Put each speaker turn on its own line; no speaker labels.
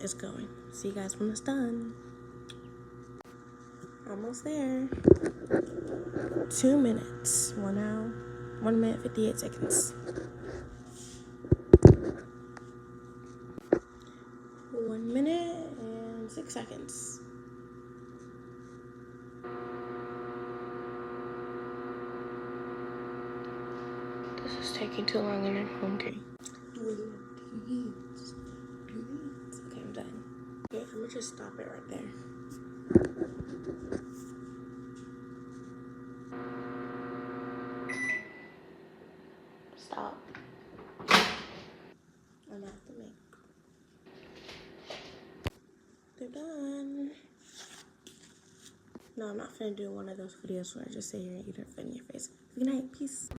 is going. See you guys when it's done. Almost there. 2 minutes. 1 hour. 1 minute 58 seconds. 1 minute and 6 seconds. This is taking too long and I'm hungry. Okay, I'm done. Okay, I'm gonna just stop it right there. Stop. I'm at the make. They're done. No, I'm not finna do one of those videos where I just sit here and eat it in your face. Good night. Peace.